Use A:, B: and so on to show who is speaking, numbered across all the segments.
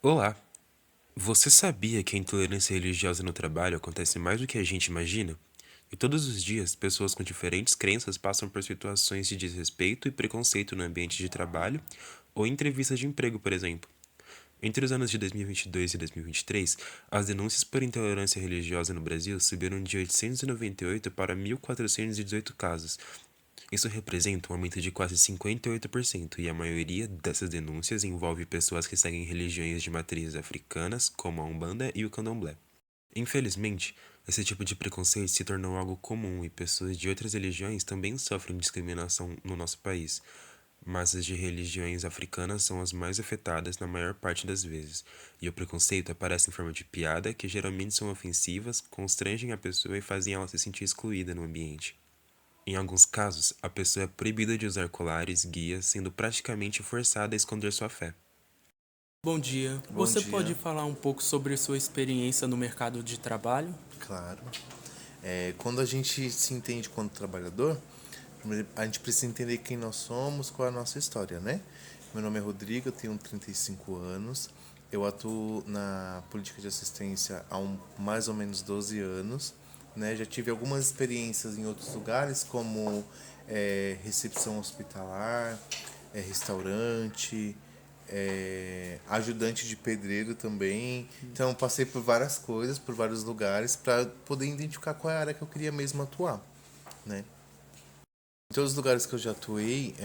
A: Olá! Você sabia que a intolerância religiosa no trabalho acontece mais do que a gente imagina? E todos os dias, pessoas com diferentes crenças passam por situações de desrespeito e preconceito no ambiente de trabalho ou em entrevistas de emprego, por exemplo. Entre os anos de 2022 e 2023, as denúncias por intolerância religiosa no Brasil subiram de 898 para 1.418 casos. Isso representa um aumento de quase 58%, e a maioria dessas denúncias envolve pessoas que seguem religiões de matrizes africanas, como a Umbanda e o Candomblé. Infelizmente, esse tipo de preconceito se tornou algo comum e pessoas de outras religiões também sofrem discriminação no nosso país. Mas as de religiões africanas são as mais afetadas na maior parte das vezes, e o preconceito aparece em forma de piada que geralmente são ofensivas, constrangem a pessoa e fazem ela se sentir excluída no ambiente. Em alguns casos, a pessoa é proibida de usar colares, guias, sendo praticamente forçada a esconder sua fé.
B: Bom dia.
C: Bom
B: Você pode
C: dia,
B: falar um pouco sobre sua experiência no mercado de trabalho?
C: claro. Quando a gente se entende quanto trabalhador, primeiro a gente precisa entender quem nós somos, qual é a nossa história, né? Meu nome é Rodrigo, eu tenho 35 anos. Eu atuo na política de assistência há mais ou menos 12 anos. Né? Já tive algumas experiências em outros lugares, como recepção hospitalar, restaurante, ajudante de pedreiro também. Então passei por várias coisas, por vários lugares, para poder identificar qual é a área que eu queria mesmo atuar, né? Em todos os lugares que eu já atuei,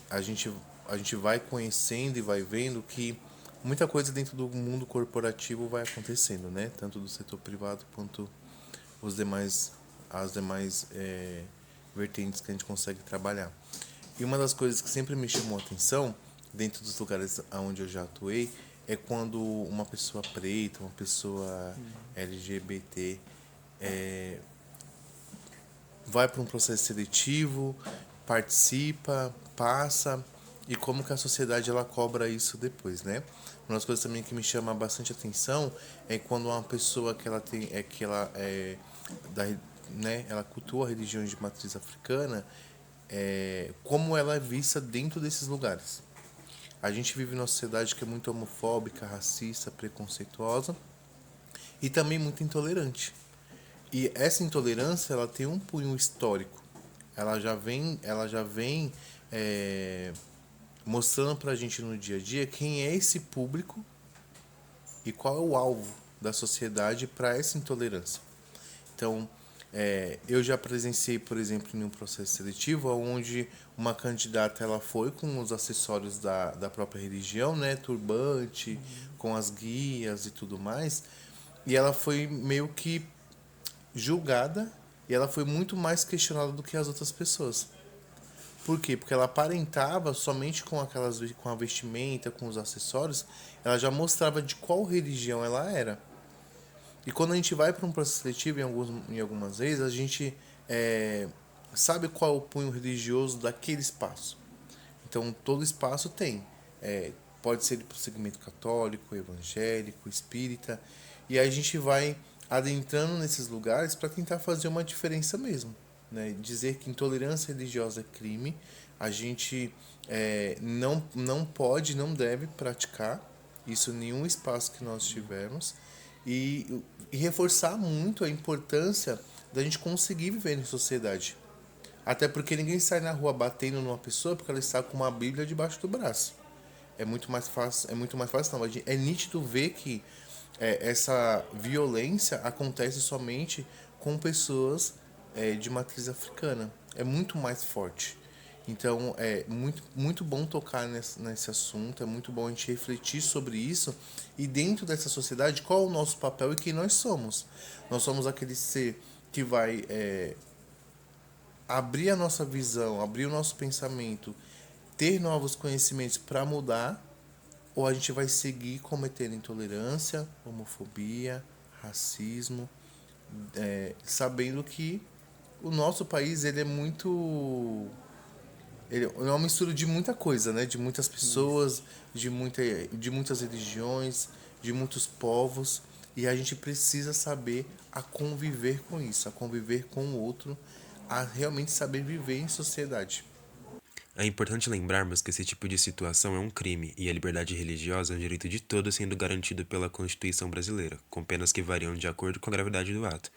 C: a gente a gente vai conhecendo e vai vendo que muita coisa dentro do mundo corporativo vai acontecendo, né? Tanto do setor privado quanto os demais as demais vertentes que a gente consegue trabalhar. E uma das coisas que sempre me chamou a atenção, dentro dos lugares onde eu já atuei, é quando uma pessoa preta, uma pessoa LGBT, vai para um processo seletivo, participa, passa, e como que a sociedade ela cobra isso depois, né? Uma das coisas também que me chama bastante atenção é quando uma pessoa que ela tem que ela da, né, ela cultua religiões de matriz africana, como ela é vista dentro desses lugares. A gente vive numa sociedade que é muito homofóbica, racista, preconceituosa e também muito intolerante. E essa intolerância ela tem um punho histórico. Ela já vem mostrando pra gente no dia a dia quem é esse público e qual é o alvo da sociedade para essa intolerância. Então, eu já presenciei, por exemplo, em um processo seletivo, onde uma candidata ela foi com os acessórios da própria religião, né, turbante, com as guias e tudo mais, e ela foi meio que julgada e ela foi muito mais questionada do que as outras pessoas. Por quê? Porque ela aparentava somente com a vestimenta, com os acessórios, ela já mostrava de qual religião ela era. E quando a gente vai para um processo seletivo, em algumas vezes, a gente sabe qual é o punho religioso daquele espaço. Então, todo espaço tem. Pode ser para o segmento católico, evangélico, espírita. E aí a gente vai adentrando nesses lugares para tentar fazer uma diferença mesmo. Né? Dizer que intolerância religiosa é crime, a gente não pode, não deve praticar isso em nenhum espaço que nós tivermos e reforçar muito a importância da gente conseguir viver em sociedade. Até porque ninguém sai na rua batendo numa pessoa porque ela está com uma Bíblia debaixo do braço. É muito mais fácil não. É nítido ver que essa violência acontece somente com pessoas de matriz africana. É muito mais forte. Então é muito bom tocar nesse assunto, é muito bom a gente refletir sobre isso e dentro dessa sociedade qual é o nosso papel e quem nós somos. Nós somos aquele ser que vai abrir a nossa visão, abrir o nosso pensamento, ter novos conhecimentos para mudar, ou a gente vai seguir cometendo intolerância, homofobia, racismo, sabendo que o nosso país ele é muito ele é uma mistura de muita coisa, né? De muitas
B: Isso.
C: pessoas, de muitas religiões, de muitos povos. E a gente precisa saber a conviver com isso, a conviver com o outro, a realmente saber viver em sociedade.
A: É importante lembrarmos que esse tipo de situação é um crime e a liberdade religiosa é um direito de todos sendo garantido pela Constituição brasileira, com penas que variam de acordo com a gravidade do ato.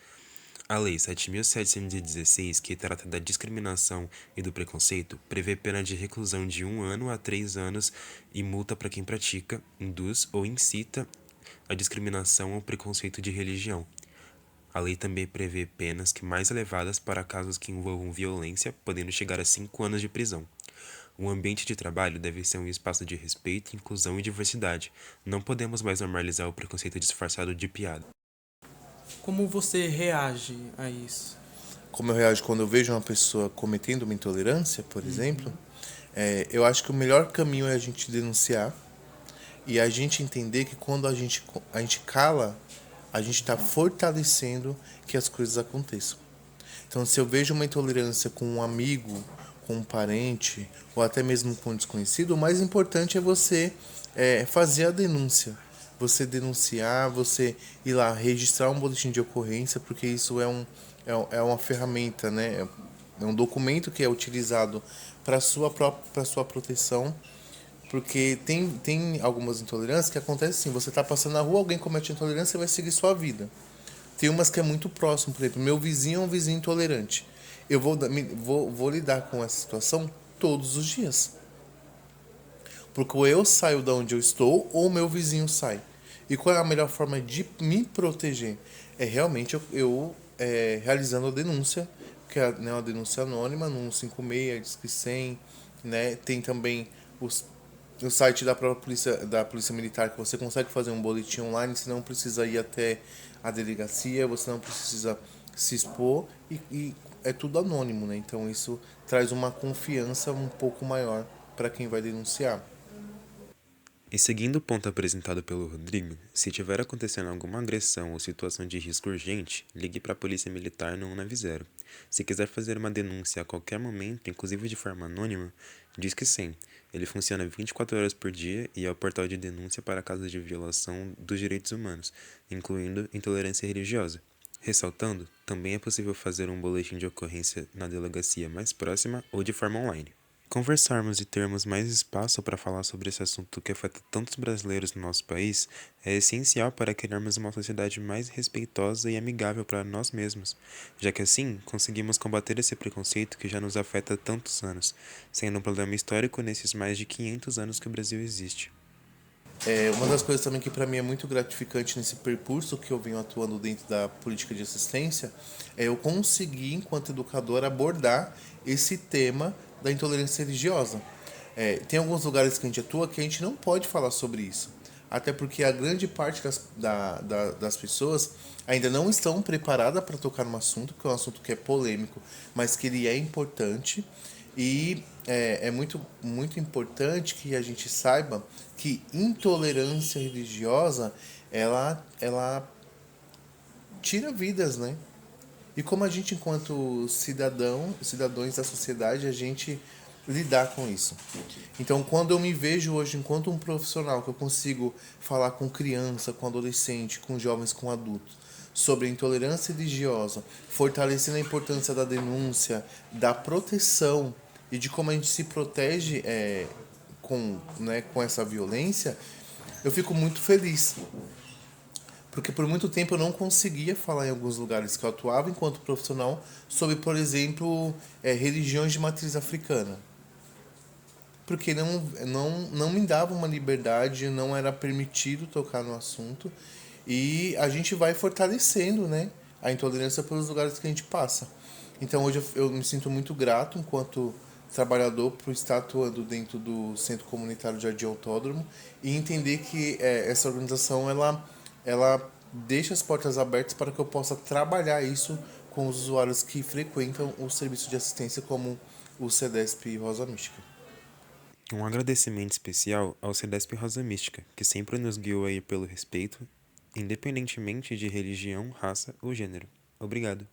A: A Lei 7.716, que trata da discriminação e do preconceito, prevê pena de reclusão de 1 ano a 3 anos e multa para quem pratica, induz ou incita a discriminação ou preconceito de religião. A lei também prevê penas que mais elevadas para casos que envolvam violência, podendo chegar a 5 anos de prisão. O ambiente de trabalho deve ser um espaço de respeito, inclusão e diversidade. Não podemos mais normalizar o preconceito disfarçado de piada.
B: Como você reage a isso?
C: Como eu reajo quando eu vejo uma pessoa cometendo uma intolerância, por exemplo, eu acho que o melhor caminho é a gente denunciar e a gente entender que quando a gente cala, a gente está fortalecendo que as coisas aconteçam. Então, se eu vejo uma intolerância com um amigo, com um parente, ou até mesmo com um desconhecido, o mais importante é você fazer a denúncia. Você denunciar, você ir lá registrar um boletim de ocorrência, porque isso é uma ferramenta, né? É um documento que é utilizado para para sua proteção, porque tem algumas intolerâncias que acontecem assim, você está passando na rua, alguém comete intolerância e vai seguir sua vida. Tem umas que é muito próximo, por exemplo, meu vizinho é um vizinho intolerante. Eu vou lidar com essa situação todos os dias. Porque ou eu saio da onde eu estou, ou meu vizinho sai. E qual é a melhor forma de me proteger? É realmente realizando a denúncia, que é, né, uma denúncia anônima, no 156, Disque 100, né? Tem também o site da própria da Polícia Militar, que você consegue fazer um boletim online, você não precisa ir até a delegacia, você não precisa se expor e é tudo anônimo, né? Então isso traz uma confiança um pouco maior para quem vai denunciar.
A: E seguindo o ponto apresentado pelo Rodrigo, se tiver acontecendo alguma agressão ou situação de risco urgente, ligue para a Polícia Militar no 190. Se quiser fazer uma denúncia a qualquer momento, inclusive de forma anônima, Disque 100. Ele funciona 24 horas por dia e é o portal de denúncia para casos de violação dos direitos humanos, incluindo intolerância religiosa. Ressaltando, também é possível fazer um boletim de ocorrência na delegacia mais próxima ou de forma online. Conversarmos e termos mais espaço para falar sobre esse assunto que afeta tantos brasileiros no nosso país é essencial para criarmos uma sociedade mais respeitosa e amigável para nós mesmos, já que assim conseguimos combater esse preconceito que já nos afeta há tantos anos, sendo um problema histórico nesses mais de 500 anos que o Brasil existe.
C: Uma das coisas também que para mim é muito gratificante nesse percurso que eu venho atuando dentro da política de assistência é eu conseguir, enquanto educador, abordar esse tema da intolerância religiosa. Tem alguns lugares que a gente atua que a gente não pode falar sobre isso. Até porque a grande parte das pessoas ainda não estão preparadas para tocar no assunto, que é um assunto que é polêmico, mas que ele é importante. E é muito importante que a gente saiba que intolerância religiosa, ela tira vidas, né? E como a gente, enquanto cidadãos da sociedade, a gente lidar com isso. Então, quando eu me vejo hoje enquanto um profissional, que eu consigo falar com criança, com adolescente, com jovens, com adultos, sobre a intolerância religiosa, fortalecendo a importância da denúncia, da proteção e de como a gente se protege com essa violência, eu fico muito feliz. Porque por muito tempo eu não conseguia falar em alguns lugares que eu atuava enquanto profissional sobre, por exemplo, religiões de matriz africana. Porque não me dava uma liberdade, não era permitido tocar no assunto. E a gente vai fortalecendo, né, a intolerância pelos lugares que a gente passa. Então hoje eu me sinto muito grato enquanto trabalhador por estar atuando dentro do Centro Comunitário Jardim Autódromo e entender que essa organização ela deixa as portas abertas para que eu possa trabalhar isso com os usuários que frequentam o serviço de assistência como o CEDESP Rosa Mística.
A: Um agradecimento especial ao CEDESP Rosa Mística, que sempre nos guiou aí pelo respeito, independentemente de religião, raça ou gênero. Obrigado.